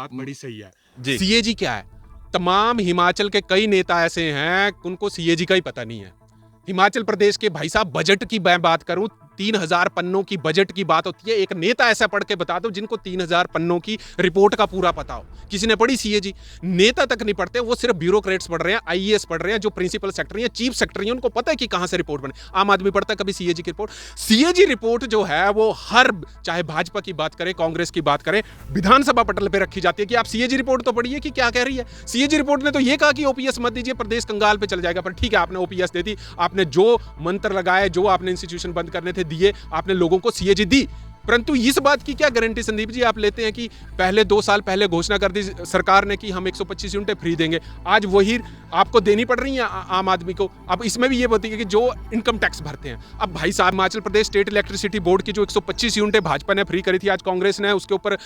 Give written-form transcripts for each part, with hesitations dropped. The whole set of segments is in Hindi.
बात बड़ी सही है। जी। सीएजी क्या है? तमाम हिमाचल के कई नेता ऐसे हैं उनको सीएजी का ही पता नहीं है। हिमाचल प्रदेश के भाई साहब बजट की मैं बात करूं, 3000 पन्नों की बजट की बात होती है। एक नेता ऐसा पढ़ के बता दो जिनको 3000 पन्नों की रिपोर्ट का पूरा पता हो। किसी ने पढ़ी सीएजी? नेता तक नहीं पढ़ते, वो सिर्फ ब्यूरोक्रेट्स पढ़ रहे हैं, आईएएस पढ़ रहे हैं, जो प्रिंसिपल सेक्रेटरी हैं, चीफ सेक्रेटरी हैं, उनको पता है कि कहां से रिपोर्ट बने। आम आदमी पढ़ता है कभी सीएजी की रिपोर्ट? सीएजी रिपोर्ट जो है वो हर, चाहे भाजपा की बात करें, कांग्रेस की बात करें, विधानसभा पटल पे रखी जाती है कि आप सीएजी रिपोर्ट तो पढ़िए कि क्या कह रही है। सीएजी रिपोर्ट ने तो ये कहा कि ओपीएस मत दीजिए, प्रदेश कंगाल पे चल जाएगा। पर ठीक है, आपने ओपीएस दे दी, आपने जो मंत्र लगाए, जो आपने इंस्टीट्यूशन बंद करने थे दिए, आपने लोगों को सीएजी दी। परंतु इस बात की क्या गारंटी संदीप जी आप लेते हैं कि पहले 2 साल पहले घोषणा कर दी सरकार ने कि हम 125 यूनिटें फ्री देंगे, आज वही आपको देनी पड़ रही है आम आदमी को। अब इसमें भी ये बताइए कि जो इनकम टैक्स भरते हैं, अब भाई साहब Himachal Pradesh state electricity board की जो 125 यूनिटें भाजपा ने फ्री करी थी, आज कांग्रेस ने उसके ऊपर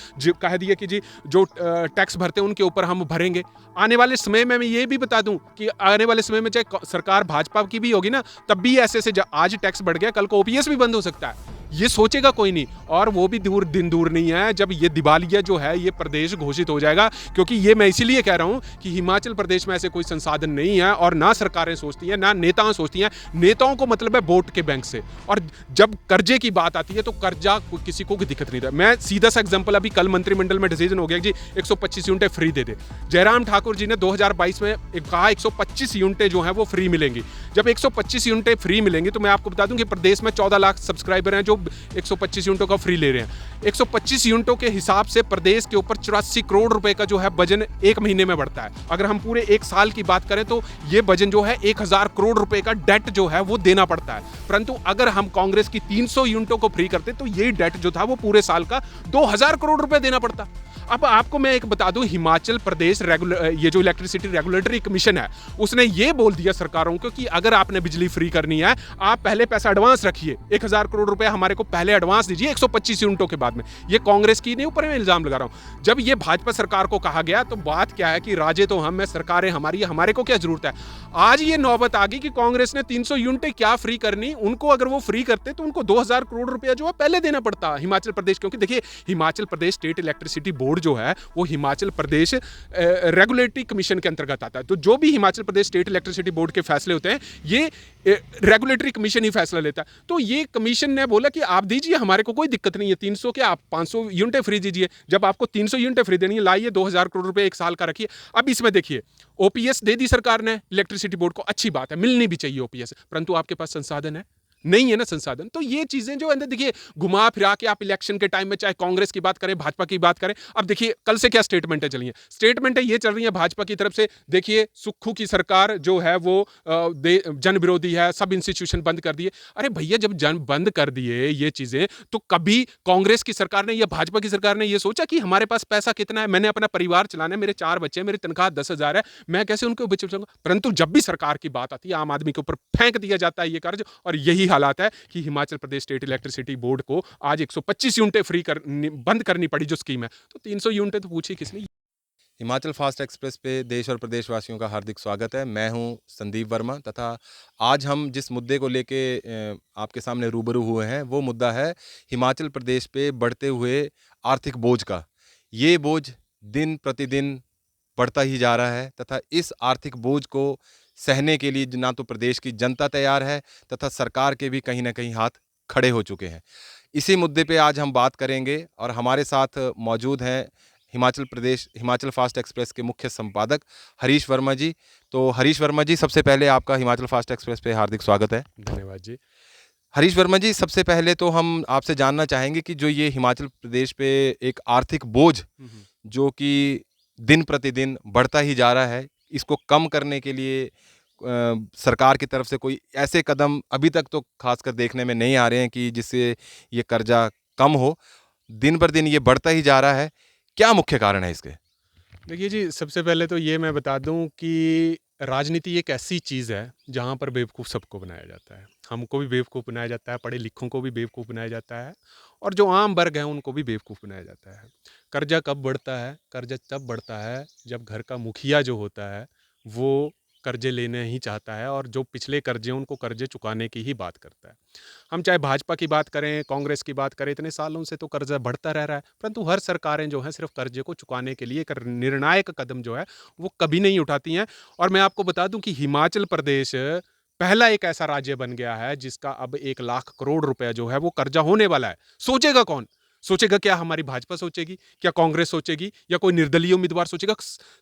कह दिया कि जी जो टैक्स भरते हैं उनके ऊपर हम भरेंगे। आने वाले समय में मैं ये भी बता दूं कि आने वाले समय में चाहे सरकार भाजपा की भी होगी ना, तब भी ऐसे आज टैक्स बढ़ गया, कल को ओपीएस भी बंद हो सकता है। ये सोचेगा कोई नहीं। और वो भी दिन दूर नहीं है जब ये दिवालिया जो है ये प्रदेश घोषित हो जाएगा। क्योंकि ये मैं इसीलिए कह रहा हूं कि हिमाचल प्रदेश में ऐसे कोई संसाधन नहीं है, और ना सरकारें सोचती हैं, ना नेताएं सोचती हैं। नेताओं को मतलब है वोट के बैंक से, और जब कर्जे की बात आती है तो कर्जा किसी को दिक्कत नहीं था। मैं सीधा सा एग्जाम्पल, अभी कल मंत्रिमंडल में डिसीजन हो गया जी 125 यूनिटें फ्री दे दे। जयराम ठाकुर जी ने 2022 में कहा 125 यूनिटें जो है वो फ्री मिलेंगी। जब 125 यूनिटें फ्री मिलेंगी तो मैं आपको बता दूं कि प्रदेश में 14 लाख सब्सक्राइबर हैं जो 125 यूनिटों का फ्री ले रहे हैं। 125 यूनिटों के हिसाब से प्रदेश के ऊपर 84 करोड़ रुपए का जो है वजन एक महीने में बढ़ता है। अगर हम पूरे एक साल की बात करें तो ये वजन जो है 1000 करोड़ रुपए का डेट जो है वो देना पड़ता है। परंतु अगर हम कांग्रेस की 300 यूनिटों को फ्री करते तो ये डेट जो था वो पूरे साल का 2000 करोड़ रुपए देना पड़ता। अब आपको मैं एक बता दूं, हिमाचल प्रदेश ये जो इलेक्ट्रिसिटी रेगुलेटरी कमीशन है उसने ये बोल दिया सरकारों को कि अगर आपने बिजली फ्री करनी है, आप पहले पैसा एडवांस रखिए, 1000 करोड़ रुपए हमारे को पहले एडवांस दीजिए 125 यूनिटों के बाद में। ये कांग्रेस की नहीं, ऊपर में इल्जाम लगा रहा हूं। जब ये भाजपा सरकार को कहा गया तो बात क्या है कि राजे तो हम, सरकारें हमारी, हमारे को क्या जरूरत है। आज ये नौबत आ गई कि कांग्रेस ने 300 यूनिटें क्या फ्री करनी, उनको अगर वो फ्री करते तो उनको 2000 करोड़ रुपया जो है पहले देना पड़ता हिमाचल प्रदेश। क्योंकि देखिए Himachal Pradesh state electricity board जो है वो हिमाचल प्रदेश रेगुलेटरी कमीशन के अंतर्गत आता है। तो जो भी Himachal Pradesh state electricity board के फैसले होते हैं ये रेगुलेटरी कमीशन ही फैसला लेता है। तो ये कमीशन ने बोला कि आप दीजिए, हमारे को कोई दिक्कत नहीं है, 300 के आप 500 यूनिटें फ्री दीजिए। जब आपको 300 यूनिटें फ्री देनी है, लाइए 2000 करोड़ रुपए एक साल का रखिए। अब इसमें देखिए ओपीएस दे दी सरकार ने इलेक्ट्रिसिटी बोर्ड को, अच्छी बात है, मिलनी भी चाहिए ओपीएस, परंतु आपके पास संसाधन है नहीं है ना संसाधन। तो ये चीजें जो है देखिए घुमा फिरा के आप इलेक्शन के टाइम में चाहे कांग्रेस की बात करें, भाजपा की बात करें। अब देखिए कल से क्या स्टेटमेंटें चली हैं, स्टेटमेंटें ये चल रही हैं भाजपा की तरफ से, देखिए सुक्खू की सरकार जो है वो जन विरोधी है, सब इंस्टीट्यूशन बंद कर दिए। अरे भैया जब जन बंद कर दिए ये चीजें, तो कभी कांग्रेस की सरकार ने या भाजपा की सरकार ने ये सोचा कि हमारे पास पैसा कितना है, मैंने अपना परिवार चलाना है, मेरे 4 बच्चे, मेरी तनख्वाह 10,000 है, मैं कैसे उनको बचाऊंगा। परंतु जब भी सरकार की बात आती है आम आदमी के ऊपर फेंक दिया जाता है ये कर्ज, और यही हालात है कि Himachal Pradesh state electricity board को आज 125 यूनिटें बंद करनी पड़ी जो स्कीम है। तो 300 यूनिटें तो पूछी किसने। हिमाचल फास्ट एक्सप्रेस पे देश और प्रदेशवासियों का हार्दिक स्वागत है। मैं हूं संदीप वर्मा, तथा आज हम जिस मुद्दे को लेके आपके सामने रूबरू हुए हैं वो मुद्दा है हिमाचल प्रदेश पे बढ़ते हुए आर्थिक बोझ का। ये बोझ दिन प्रतिदिन बढ़ता ही जा रहा है, तथा इस आर्थिक बोझ को सहने के लिए ना तो प्रदेश की जनता तैयार है, तथा सरकार के भी कहीं ना कहीं हाथ खड़े हो चुके हैं। इसी मुद्दे पे आज हम बात करेंगे, और हमारे साथ मौजूद हैं हिमाचल फास्ट एक्सप्रेस के मुख्य संपादक हरीश वर्मा जी। तो हरीश वर्मा जी, सबसे पहले आपका हिमाचल फास्ट एक्सप्रेस पे हार्दिक स्वागत है। धन्यवाद जी। हरीश वर्मा जी, सबसे पहले तो हम आपसे जानना चाहेंगे कि जो ये हिमाचल प्रदेश पे एक आर्थिक बोझ जो कि दिन प्रतिदिन बढ़ता ही जा रहा है, इसको कम करने के लिए सरकार की तरफ से कोई ऐसे कदम अभी तक तो खासकर देखने में नहीं आ रहे हैं कि जिससे ये कर्जा कम हो। दिन पर दिन ये बढ़ता ही जा रहा है, क्या मुख्य कारण है इसके? देखिए जी, सबसे पहले तो ये मैं बता दूं कि राजनीति एक ऐसी चीज़ है जहां पर बेवकूफ़ सबको बनाया जाता है। हमको भी बेवकूफ़ बनाया जाता है, पढ़े लिखों को भी बेवकूफ़ बनाया जाता है, और जो आम वर्ग है उनको भी बेवकूफ़ बनाया जाता है। कर्जा कब बढ़ता है? कर्जा तब बढ़ता है जब घर का मुखिया जो होता है वो कर्जे लेने ही चाहता है और जो पिछले कर्जे हैं उनको कर्जे चुकाने की ही बात करता है। हम चाहे भाजपा की बात करें, कांग्रेस की बात करें, इतने सालों से तो कर्जा बढ़ता रह रहा है, परंतु हर सरकारें जो हैं सिर्फ कर्जे को चुकाने के लिए एक निर्णायक कदम जो है वो कभी नहीं उठाती हैं। और मैं आपको बता दूं कि हिमाचल प्रदेश पहला एक ऐसा राज्य बन गया है जिसका अब 1 लाख करोड़ रुपया जो है वो कर्जा होने वाला है। सोचेगा कौन? सोचेगा क्या हमारी भाजपा सोचेगी, क्या कांग्रेस सोचेगी, या कोई निर्दलीय उम्मीदवार सोचेगा?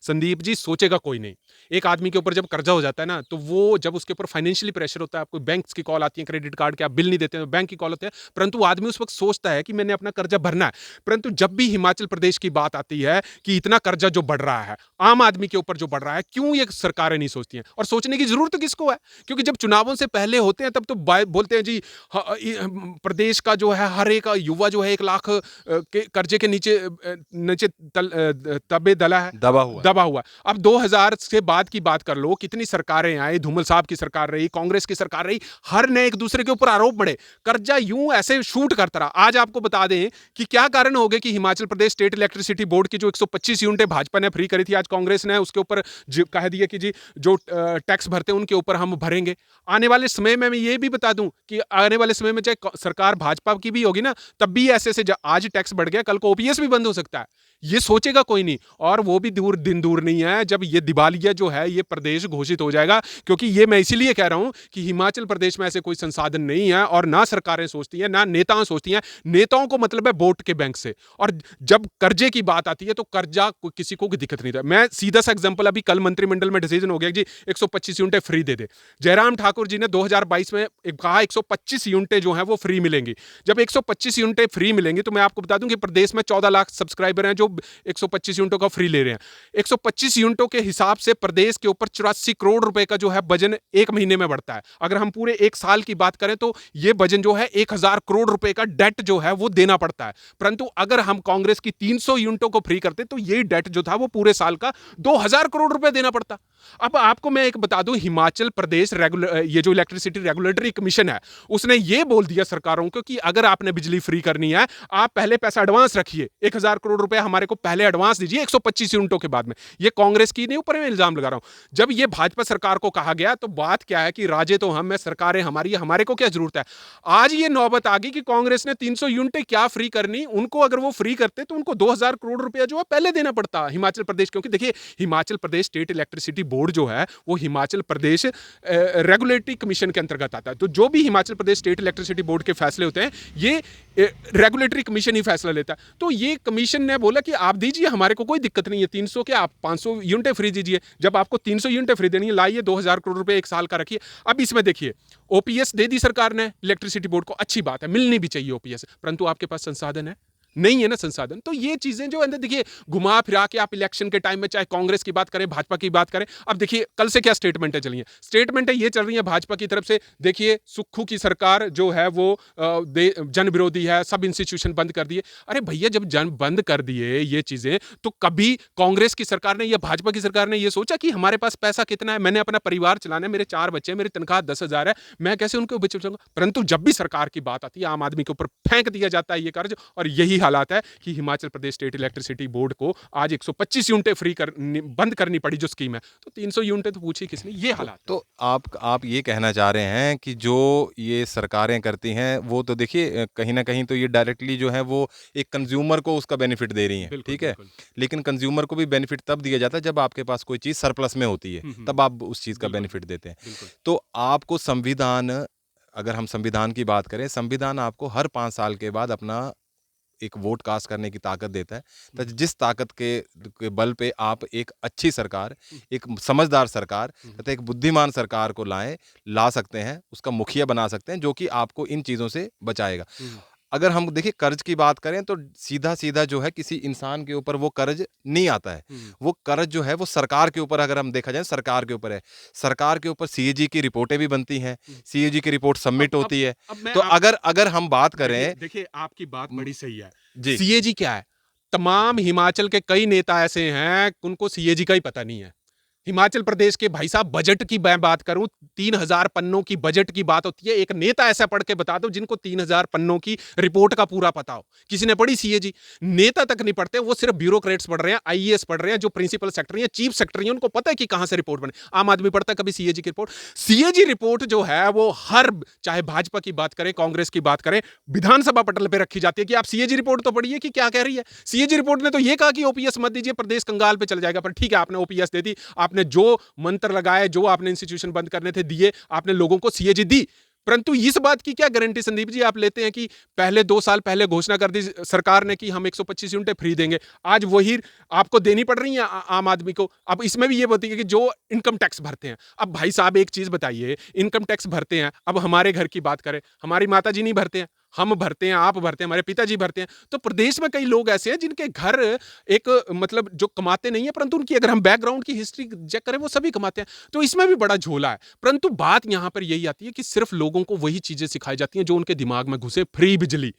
संदीप जी, सोचेगा कोई नहीं। एक आदमी के ऊपर जब कर्जा हो जाता है ना, तो वो जब उसके ऊपर फाइनेंशियली प्रेशर होता है, आपको बैंक्स की कॉल आती है, क्रेडिट कार्ड के आप बिल नहीं देते हैं, बैंक की कॉल होती है, परंतु आदमी उस वक्त सोचता है कि मैंने अपना कर्जा भरना है। परंतु जब भी हिमाचल प्रदेश की बात आती है कि इतना कर्जा जो बढ़ रहा है, आम आदमी के ऊपर जो बढ़ रहा है, क्यों ये सरकारें नहीं सोचती हैं? और सोचने की जरूरत किसको है? क्योंकि जब चुनावों से पहले होते हैं तब तो बोलते हैं जी, प्रदेश का जो है हर एक युवा जो है 1 लाख के कर्जे के नीचे तबे दबा हुआ। अब 2000 से बाद की बात कर लो, कितनी सरकारें आई, धूमल साहब की सरकार रही, कांग्रेस की सरकार रही, हर ने एक दूसरे के ऊपर आरोप बढ़े, कर्जा यूं ऐसे शूट करता रहा। आज आपको बता दें कि क्या कारण हो गए कि Himachal Pradesh state electricity board की जो 125 यूनिटें भाजपा ने फ्री करी थी, आज कांग्रेस ने उसके ऊपर कह दिया कि जी जो टैक्स भरते हैं उनके ऊपर हम भरेंगे। आने वाले समय में मैं ये भी बता दूं कि आने वाले समय में चाहे सरकार भाजपा की भी होगी ना, तब भी ऐसे से आज टैक्स बढ़ गया, कल को ओपीएस भी बंद हो सकता है। ये सोचेगा कोई नहीं। और वो भी दिन दूर नहीं है जब ये दिवालिया जो है ये प्रदेश घोषित हो जाएगा। क्योंकि ये मैं इसीलिए कह रहा हूं कि हिमाचल प्रदेश में ऐसे कोई संसाधन नहीं है और ना सरकारें सोचती हैं ना नेताओं सोचती हैं। नेताओं को मतलब है वोट के बैंक से, और जब कर्जे की बात आती है तो कर्जा किसी को दिक्कत नहीं था। मैं सीधा सा एग्जाम्पल, अभी कल मंत्रिमंडल में डिसीजन हो गया जी 125 यूनिटें फ्री दे दे। जयराम ठाकुर जी ने 2022 में कहा 125 यूनिटें जो है वो फ्री मिलेंगी। जब 125 यूनिटें फ्री मिलेंगी तो मैं आपको बता दूं कि प्रदेश में 14 लाख सब्सक्राइबर हैं जो 125 यूनिटों का फ्री ले रहे हैं। 125 यूनिटों के हिसाब से प्रदेश के ऊपर 84 करोड़ रुपए का जो है वजन एक महीने में बढ़ता है। अगर हम पूरे एक साल की बात करें तो ये वजन जो है 1000 करोड़ रुपए का डेट जो है वो देना पड़ता है। परंतु अगर हम कांग्रेस की 300 यूनिटों को फ्री करते तो ये डेट जो था वो पूरे साल का 2000 करोड़ रुपए देना पड़ता। अब आपको मैं एक बता दूं, हिमाचल प्रदेश ये जो इलेक्ट्रिसिटी रेगुलेटरी कमीशन है उसने ये बोल दिया सरकारों को कि अगर आपने बिजली फ्री करनी है आप पहले पैसा एडवांस रखिए, 1000 करोड़ रुपए हमारे को पहले एडवांस दीजिए 125 यूनिटों के बाद में। ये कांग्रेस की नहीं, ऊपर में इल्जाम लगा रहा हूं। जब ये भाजपा सरकार को कहा गया तो बात क्या है कि राजे तो हम है, सरकारें हमारी, हमारे को क्या जरूरत है। आज ये नौबत आ गई कि कांग्रेस ने 300 यूनिटें क्या फ्री करनी, उनको अगर वो फ्री करते तो उनको 2000 करोड़ रुपया जो है पहले देना पड़ता हिमाचल प्रदेश। क्योंकि देखिए Himachal Pradesh state electricity board जो है वो हिमाचल प्रदेश रेगुलेटरी कमीशन के अंतर्गत आता है। तो जो भी Himachal Pradesh state electricity board के फैसले होते हैं ये रेगुलेटरी कमीशन ही फैसला लेता है। तो ये कमीशन ने बोला कि आप दीजिए, हमारे को कोई दिक्कत नहीं है, 300 के आप 500 यूनिटें फ्री दीजिए। जब आपको 300 यूनिटें फ्री देनी है, लाइए 2000 करोड़ रुपए एक साल का रखिए। अब इसमें देखिए ओपीएस दे दी सरकार ने इलेक्ट्रिसिटी बोर्ड को, अच्छी बात है, मिलनी भी चाहिए ओपीएस, परंतु आपके पास संसाधन है नहीं है ना, संसाधन। तो ये चीजें जो है देखिए घुमा फिरा के आप इलेक्शन के टाइम में चाहे कांग्रेस की बात करें भाजपा की बात करें, अब देखिए कल से क्या स्टेटमेंटें चली हैं। स्टेटमेंटें ये चल रही है भाजपा की तरफ से, देखिए सुक्खू की सरकार जो है वो जन विरोधी है, सब इंस्टीट्यूशन बंद कर दिए। अरे भैया जब जन बंद कर दिए ये चीजें, तो कभी कांग्रेस की सरकार ने या भाजपा की सरकार ने ये सोचा कि हमारे पास पैसा कितना है, मैंने अपना परिवार चलाना है, मेरे 4 बच्चे, मेरी तनख्वाह 10,000 है, मैं कैसे उनको बचाऊंगा। परंतु जब भी सरकार की बात आती है आम आदमी के ऊपर फेंक दिया जाता है ये कर्ज, और यही हालात है कि Himachal Pradesh state electricity board को आज 125 यूनिटें फ्री बंद करनी पड़ी जो स्कीम है, तो 300 यूनिटें तो पूछी किसने, ये हालात। तो आप ये कहना चाह रहे हैं कि जो ये सरकारें करती हैं वो तो देखिए कहीं ना कहीं तो ये डायरेक्टली जो है वो एक कंज्यूमर को उसका बेनिफिट दे रही हैं, ठीक है। लेकिन कंज्यूमर को भी बेनिफिट तब दिया जाता है जब आपके पास कोई चीज़ सरप्लस में होती है, तब आप उस चीज़ का बेनिफिट देते हैं। तो आपको संविधान, अगर हम संविधान की बात करें, संविधान आपको हर 5 साल के बाद अपना एक वोट कास्ट करने की ताकत देता है। तो जिस ताकत के बल पे आप एक अच्छी सरकार, एक समझदार सरकार तथा एक बुद्धिमान सरकार को ला सकते हैं, उसका मुखिया बना सकते हैं जो कि आपको इन चीज़ों से बचाएगा। अगर हम देखिए कर्ज की बात करें तो सीधा सीधा जो है किसी इंसान के ऊपर वो कर्ज नहीं आता है। वो कर्ज जो है वो सरकार के ऊपर, अगर हम देखा जाए सरकार के ऊपर है। सरकार के ऊपर सीएजी की रिपोर्टें भी बनती हैं, सीएजी की रिपोर्ट सबमिट होती है। तो अगर हम बात करें, देखिए आपकी बात बड़ी सही है जी। सीएजी क्या है? तमाम हिमाचल के कई नेता ऐसे हैं उनको सीएजी का ही पता नहीं है। हिमाचल प्रदेश के भाई साहब बजट की मैं बात करूं, 3000 पन्नों की बजट की बात होती है। एक नेता ऐसा पढ़ के बता दो जिनको 3000 पन्नों की रिपोर्ट का पूरा पता हो। किसी ने पढ़ी सीएजी? नेता तक नहीं पढ़ते, वो सिर्फ ब्यूरोक्रेट्स पढ़ रहे हैं, आईएएस पढ़ रहे हैं, जो प्रिंसिपल सेक्रेटरी हैं, चीफ सेक्रेटरी हैं, उनको पता है कि कहां से रिपोर्ट बने। आम आदमी पढ़ता कभी सीएजी की रिपोर्ट? सीएजी रिपोर्ट जो है वो हर, चाहे भाजपा की बात करें, कांग्रेस की बात करें, विधानसभा पटल पर रखी जाती है कि आप सीएजी रिपोर्ट तो पढ़िए कि क्या कह रही है। सीएजी रिपोर्ट ने तो ये कहा कि ओपीएस मत दीजिए, प्रदेश कंगाल पे चल जाएगा। पर ठीक है, आपने ओपीएस दे दी, आपने जो मंत्र लगाए, जो आपने इंस्टीट्यूशन बंद करने थे दिए, आपने लोगों को सीएजी दी। परंतु इस बात की क्या गारंटी संदीप जी आप लेते हैं कि पहले 2 साल पहले घोषणा कर दी सरकार ने कि हम 125 यूनिटें फ्री देंगे, आज वही आपको देनी पड़ रही है आम आदमी को। अब इसमें भी ये होती है कि जो इनकम टैक्स भरते हैं, अब भाई साहब एक चीज बताइए, इनकम टैक्स भरते हैं, अब हमारे घर की बात करें, हमारी माता जी नहीं भरते हैं, हम भरते हैं, आप भरते हैं, हमारे पिताजी भरते हैं। तो प्रदेश में कई लोग ऐसे हैं जिनके घर एक मतलब जो कमाते नहीं है, परंतु उनकी अगर हम बैकग्राउंड की हिस्ट्री चेक करें वो सभी कमाते हैं। तो इसमें भी बड़ा झोला है। परंतु बात यहां पर यही आती है कि सिर्फ लोगों को वही चीजें सिखाई जाती हैं जो उनके दिमाग में घुसे। फ्री बिजली,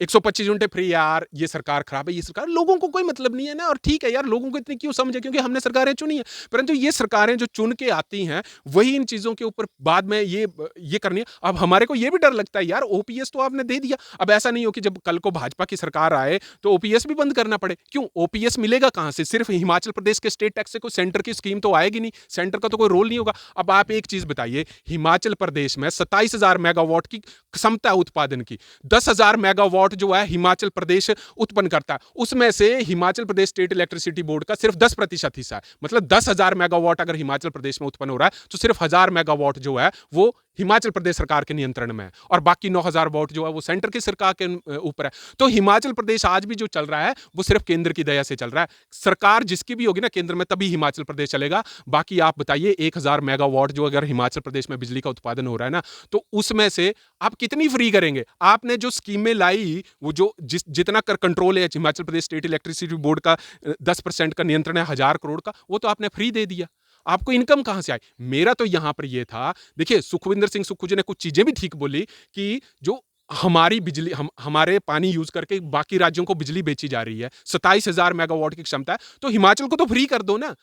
125 यूनिटें फ्री, यार ये सरकार खराब है, ये सरकार, लोगों को कोई मतलब नहीं है ना। और ठीक है यार, लोगों को इतनी क्यों समझे, क्योंकि हमने सरकारें चुनी है। परंतु ये सरकारें जो चुन के आती हैं वही इन चीजों के ऊपर बाद में ये करनी है। अब हमारे को ये भी डर लगता है यार, ओपीएस तो आपने दे दिया, अब ऐसा नहीं हो कि जब कल को भाजपा की सरकार आए तो ओपीएस भी बंद करना पड़े। क्यों? ओपीएस मिलेगा कहां से? सिर्फ हिमाचल प्रदेश के स्टेट टैक्स से कोई सेंटर की स्कीम तो आएगी नहीं, सेंटर का तो कोई रोल नहीं होगा। अब आप एक चीज बताइए, हिमाचल प्रदेश में 27,000 मेगावाट की क्षमता उत्पादन की, 10,000 मेगावाट जो है हिमाचल प्रदेश उत्पन्न करता है, उसमें से Himachal Pradesh state electricity board का सिर्फ 10% हिस्सा है। मतलब 10,000 मेगावाट अगर हिमाचल प्रदेश में उत्पन्न हो रहा है तो सिर्फ 1,000 मेगावाट जो है वो हिमाचल प्रदेश सरकार के नियंत्रण में है, और बाकी 9,000 वाट जो है वो सेंटर की सरकार के ऊपर है। तो हिमाचल प्रदेश आज भी जो चल रहा है वो सिर्फ केंद्र की दया से चल रहा है। सरकार जिसकी भी होगी ना केंद्र में, तभी हिमाचल प्रदेश चलेगा। बाकी आप बताइए, 1,000 मेगावाट जो अगर हिमाचल प्रदेश में बिजली का उत्पादन हो रहा है ना, तो उसमें से आप कितनी फ्री करेंगे? आपने जो स्कीमें लाई, वो जो जितना कर कंट्रोल है Himachal Pradesh state electricity board का, 10% का नियंत्रण है 1,000 करोड़ का, वो तो आपने फ्री दे दिया। आपको इनकम कहां से आई? मेरा तो यहां पर ये था, देखिए सुखविंदर सिंह सुक्खू जी ने कुछ चीजें भी ठीक बोली कि जो हमारी बिजली, हमारे पानी यूज करके बाकी राज्यों को बिजली बेची जा रही है, 27,000 मेगावाट की क्षमता है, तो हिमाचल को तो फ्री कर दो ना।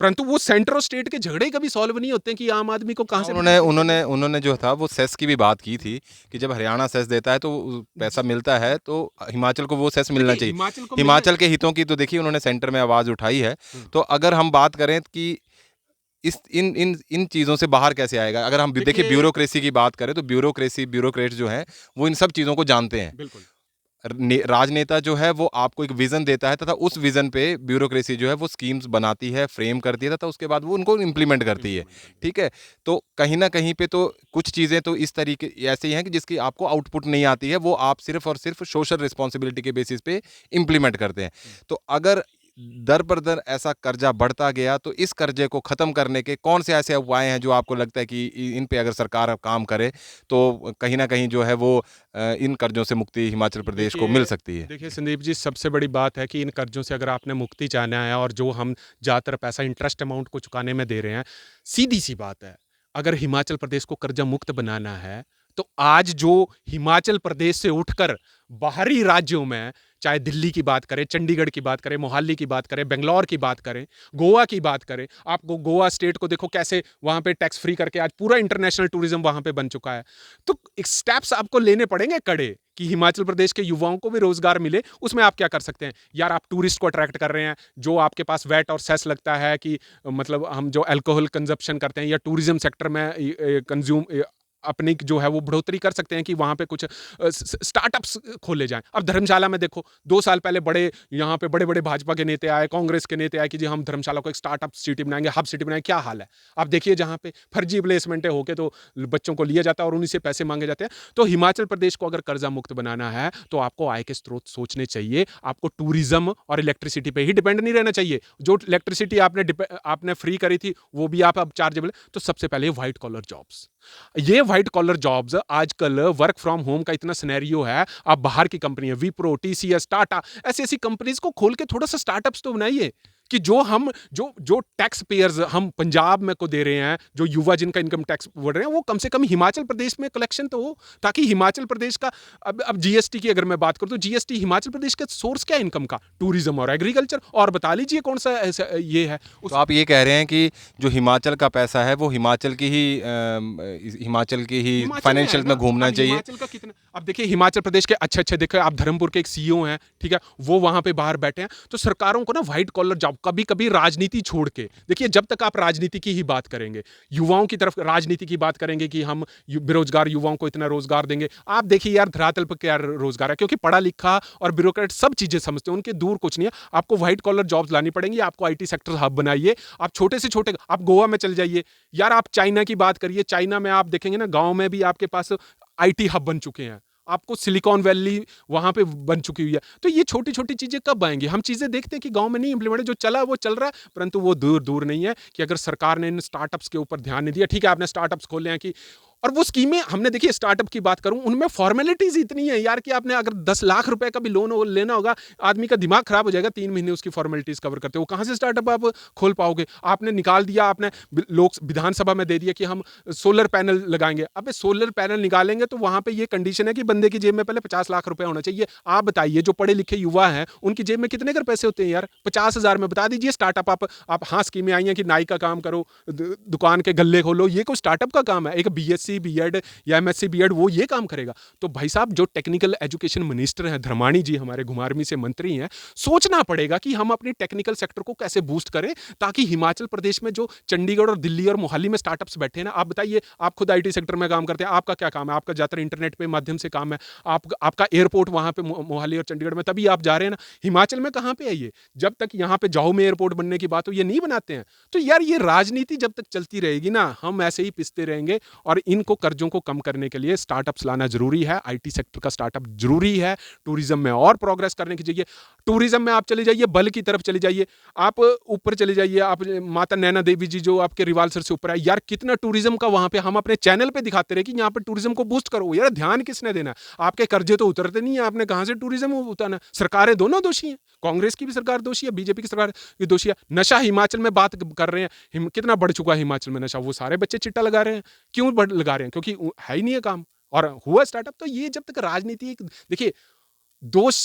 परंतु वो सेंटर और स्टेट के झगड़े कभी सॉल्व नहीं होते कि आम आदमी को कहां से उन्होंने उन्होंने उन्होंने जो था वो सेस की भी बात की थी कि जब हरियाणा सेस देता है तो पैसा मिलता है, तो हिमाचल को वो सेस मिलना चाहिए। हिमाचल के हितों की तो देखिए उन्होंने सेंटर में आवाज़ उठाई है। तो अगर हम बात करें कि इस इन इन इन चीज़ों से बाहर कैसे आएगा, अगर हम देखिए ब्यूरोक्रेसी की बात करें तो ब्यूरोक्रेट्स जो हैं वो इन सब चीज़ों को जानते हैं। बिल्कुल राजनेता जो है वो आपको एक विजन देता है तथा उस विजन पे ब्यूरोक्रेसी जो है वो स्कीम्स बनाती है, फ्रेम करती है तथा उसके बाद वो उनको इम्प्लीमेंट करती है। ठीक है, तो कहीं ना कहीं पे तो कुछ चीज़ें तो इस तरीके ऐसे ही हैं कि जिसकी आपको आउटपुट नहीं आती है, वो आप सिर्फ और सिर्फ सोशल रिस्पॉन्सिबिलिटी के बेसिस पे इम्प्लीमेंट करते हैं। तो अगर दर पर दर ऐसा कर्जा बढ़ता गया तो इस कर्जे को ख़त्म करने के कौन से ऐसे उपाय हैं जो आपको लगता है कि इन पे अगर सरकार काम करे तो कहीं ना कहीं जो है वो इन कर्जों से मुक्ति हिमाचल प्रदेश को मिल सकती है? देखिए संदीप जी, सबसे बड़ी बात है कि इन कर्जों से अगर आपने मुक्ति चाहना है, और जो हम ज़्यादातर पैसा इंटरेस्ट अमाउंट को चुकाने में दे रहे हैं, सीधी सी बात है, अगर हिमाचल प्रदेश को कर्जा मुक्त बनाना है तो आज जो हिमाचल प्रदेश से उठकर बाहरी राज्यों में, चाहे दिल्ली की बात करें, चंडीगढ़ की बात करें, मोहाली की बात करें, बेंगलोर की बात करें, गोवा की बात करें, आपको गोवा स्टेट को देखो कैसे वहां पे टैक्स फ्री करके आज पूरा इंटरनेशनल टूरिज्म वहां पे बन चुका है। तो स्टेप्स आपको लेने पड़ेंगे कड़े कि हिमाचल प्रदेश के युवाओं को भी रोजगार मिले। उसमें आप क्या कर सकते हैं यार? आप टूरिस्ट को अट्रैक्ट कर रहे हैं, जो आपके पास वैट और सेस लगता है कि मतलब हम जो अल्कोहल कंजप्शन करते हैं या टूरिज्म सेक्टर में कंज्यूम अपनी जो है वो बढ़ोतरी कर सकते हैं कि वहां पे कुछ स्टार्टअप्स खोले जाएं। अब धर्मशाला में देखो, 2 साल पहले यहाँ पे बड़े बड़े भाजपा के नेता आए, कांग्रेस के नेता आए कि जी हम धर्मशाला को एक स्टार्टअप सिटी बनाएंगे, हब सिटी बनाएंगे। क्या हाल है आप देखिए, जहां पे फर्जी प्लेसमेंटें होके तो बच्चों को लिया जाता है और उन्हीं से पैसे मांगे जाते हैं। तो हिमाचल प्रदेश को अगर कर्जा मुक्त बनाना है तो आपको आय के स्रोत सोचने चाहिए। आपको टूरिज्म और इलेक्ट्रिसिटी पे ही डिपेंड नहीं रहना चाहिए। जो इलेक्ट्रिसिटी आपने फ्री करी थी वो भी आप अब चार्जेबल। तो सबसे पहले व्हाइट कॉलर जॉब्स, ये व्हाइट कॉलर जॉब्स, आजकल वर्क फ्रॉम होम का इतना सिनेरियो है, आप बाहर की कंपनी है, विप्रो, टीसीएस, टाटा, ऐसी ऐसी कंपनीज को खोल के थोड़ा सा स्टार्टअप्स तो बनाइए। कि जो हम जो टैक्स पेयर्स हम पंजाब में को दे रहे हैं, जो युवा जिनका इनकम टैक्स बढ़ रहे हैं, वो कम से कम हिमाचल प्रदेश में कलेक्शन तो हो, ताकि हिमाचल प्रदेश का अब जीएसटी की अगर मैं बात करूं तो जीएसटी हिमाचल प्रदेश का सोर्स क्या है इनकम का? टूरिज्म और एग्रीकल्चर। और बता लीजिए कौन सा ये है तो आप ये कह रहे हैं कि जो हिमाचल का पैसा है वो हिमाचल की ही फाइनेंशियल में घूमना चाहिए। हिमाचल का कितना, अब देखिए हिमाचल प्रदेश के अच्छे अच्छे, देखो आप धर्मपुर के एक सीईओ हैं, ठीक है, वो वहां पे बाहर बैठे हैं। तो सरकारों को ना व्हाइट कॉलर जॉब, कभी कभी राजनीति छोड़ के देखिए, जब तक आप राजनीति की ही बात करेंगे, युवाओं की तरफ राजनीति की बात करेंगे कि हम बेरोजगार युवाओं को इतना रोजगार देंगे, आप देखिए यार धरातल पर क्या रोजगार है, क्योंकि पढ़ा लिखा और ब्यूरोक्रेट सब चीजें समझते हैं, उनके दूर कुछ नहीं है। आपको व्हाइट कॉलर जॉब्स लानी पड़ेंगी, आपको आईटी सेक्टर हब बनाइए। आप छोटे से छोटे, आप गोवा में चल जाइए यार, आप चाइना की बात करिए, चाइना में आप देखेंगे ना, गांव में भी आपके पास आईटी हब बन चुके हैं, आपको सिलिकॉन वैली वहां पे बन चुकी हुई है। तो ये छोटी छोटी चीजें कब आएंगी? हम चीजें देखते हैं कि गांव में नहीं इंप्लीमेंट, जो चला वो चल रहा है, परंतु वो दूर दूर नहीं है कि अगर सरकार ने इन स्टार्टअप्स के ऊपर ध्यान नहीं दिया। ठीक है, आपने स्टार्टअप्स खोले हैं कि, और वो स्कीमें हमने देखिए, स्टार्टअप की बात करूं, उनमें फॉर्मेलिटीज इतनी है यार कि आपने अगर 10 लाख रुपए का भी लोन लेना होगा, आदमी का दिमाग खराब हो जाएगा 3 महीने उसकी फॉर्मेलिटीज कवर करते हो। कहां से स्टार्टअप आप खोल पाओगे? आपने निकाल दिया, आपने लोक विधानसभा में दे दिया कि हम सोलर पैनल लगाएंगे। अब सोलर पैनल निकालेंगे तो वहां पे ये कंडीशन है कि बंदे की जेब में पहले 50 लाख रुपए होना चाहिए। आप बताइए, जो पढ़े लिखे युवा हैं उनकी जेब में कितने कर पैसे होते हैं यार? 50,000 में बता दीजिए स्टार्टअप। आप हाँ, स्कीमें आई हैं कि नाई का काम करो, दुकान के गल्ले खोलो, ये कोई स्टार्टअप का काम है? एक बीएससी बीएड या एमएससी बीएड वो ये काम करेगा? तो भाई साहब, जो टेक्निकल एजुकेशन मिनिस्टर हैं धर्माणी जी, हमारे घुमारवीं से मंत्री हैं, सोचना पड़ेगा कि हम अपनी टेक्निकल सेक्टर को कैसे बूस्ट करें, ताकि हिमाचल प्रदेश में जो चंडीगढ़ और दिल्ली और मोहाली में स्टार्टअप्स बैठे हैं ना, आप बताइए, आप खुद आईटी सेक्टर में काम करते हैं, आपका क्या काम है? आपका ज्यादातर इंटरनेट पे माध्यम से काम है, आपका एयरपोर्ट वहां पे मोहाली और चंडीगढ़ में, तभी आप जा रहे हैं ना। हिमाचल में कहां पे है ये? जब तक यहां पे जाओ में एयरपोर्ट बनने की बात हो, ये नहीं बनाते हैं। तो यार, ये राजनीति जब तक चलती रहेगी ना, हम ऐसे ही पिसते रहेंगे। और इनको कर्जों को कम करने के लिए स्टार्टअप्स लाना जरूरी है, आईटी सेक्टर का स्टार्टअप जरूरी है, टूरिज्म में और प्रोग्रेस करने की चाहिए। टूरिज्म में आप चले जाइए, बल की तरफ चले जाइए, आप ऊपर चले जाइए, आप माता नैना देवी जी जो आपके रिवाल्सर से ऊपर है यार, कितना टूरिज्म का वहां पे हम अपने चैनल पे दिखाते रहे कि यहाँ पे टूरिज्म को बूस्ट करो। यार ध्यान किसने देना? आपके कर्जे तो उतरते नहीं है, आपने कहां से टूरिज्म उतारना? सरकारें दोनों दोषी हैं, कांग्रेस की भी सरकार दोषी है, बीजेपी की सरकार भी दोषी है। नशा हिमाचल में बात कर रहे हैं, कितना बढ़ चुका है हिमाचल में नशा, वो सारे बच्चे चिट्टा लगा रहे हैं। क्यों लगा रहे हैं? क्योंकि है ही नहीं है काम, और हुआ स्टार्टअप। तो ये जब तक राजनीति, देखिए, दोष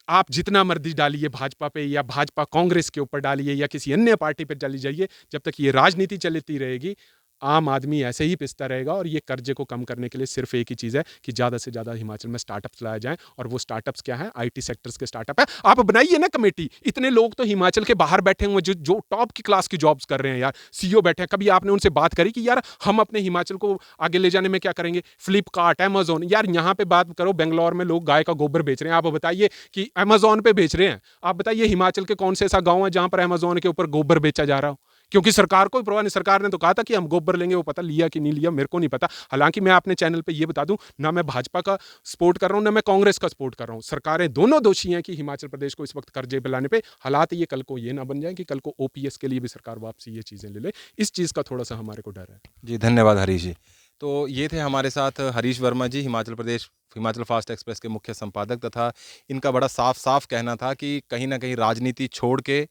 आप जितना मर्जी डालिए भाजपा पे, या भाजपा कांग्रेस के ऊपर डालिए, या किसी अन्य पार्टी पे चली जाइए, जब तक ये राजनीति चलती रहेगी, आम आदमी ऐसे ही पिसता रहेगा। और ये कर्जे को कम करने के लिए सिर्फ एक ही चीज़ है कि ज़्यादा से ज़्यादा हिमाचल में स्टार्टअप्स लाए जाएं। और वो स्टार्टअप्स क्या है? आईटी सेक्टर्स के स्टार्टअप है। आप बनाइए ना कमेटी। इतने लोग तो हिमाचल के बाहर बैठे हुए जो टॉप की क्लास की जॉब्स कर रहे हैं यार, सीईओ बैठे हैं। कभी आपने उनसे बात करी कि यार हम अपने हिमाचल को आगे ले जाने में क्या करेंगे? फ्लिपकार्ट, अमेजोन, यार यहाँ पे बात करो, बेंगलोर में लोग गाय का गोबर बेच रहे हैं, आप बताइए, कि अमेजोन पे बेच रहे हैं। आप बताइए हिमाचल के कौन से ऐसा गाँव है जहाँ पर अमेजोन के ऊपर गोबर बेचा जा रहा हो? क्योंकि सरकार को परवाह नहीं। सरकार ने तो कहा था कि हम गोबर लेंगे, वो पता लिया कि नहीं लिया मेरे को नहीं पता। हालांकि मैं अपने चैनल पे ये बता दूं, ना मैं भाजपा का सपोर्ट कर रहा हूं, ना मैं कांग्रेस का सपोर्ट कर रहा हूं। सरकारें दोनों दोषी हैं कि हिमाचल प्रदेश को इस वक्त कर्जे पे लाने पे। हालात ये कल को ये ना बन जाए कि कल को ओपीएस के लिए भी सरकार वापसी ये चीजें ले ले। इस चीज का थोड़ा सा हमारे को डर है। जी, धन्यवाद हरीश जी। तो ये थे हमारे साथ हरीश वर्मा जी, हिमाचल फास्ट एक्सप्रेस के मुख्य संपादक, तथा इनका बड़ा साफ साफ कहना था कि कहीं ना कहीं राजनीति छोड़ के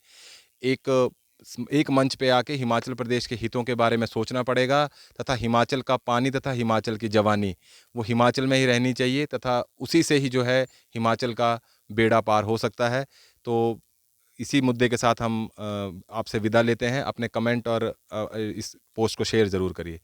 एक मंच पे आके हिमाचल प्रदेश के हितों के बारे में सोचना पड़ेगा, तथा हिमाचल का पानी तथा हिमाचल की जवानी वो हिमाचल में ही रहनी चाहिए, तथा उसी से ही जो है हिमाचल का बेड़ा पार हो सकता है। तो इसी मुद्दे के साथ हम आपसे विदा लेते हैं। अपने कमेंट और इस पोस्ट को शेयर ज़रूर करिए।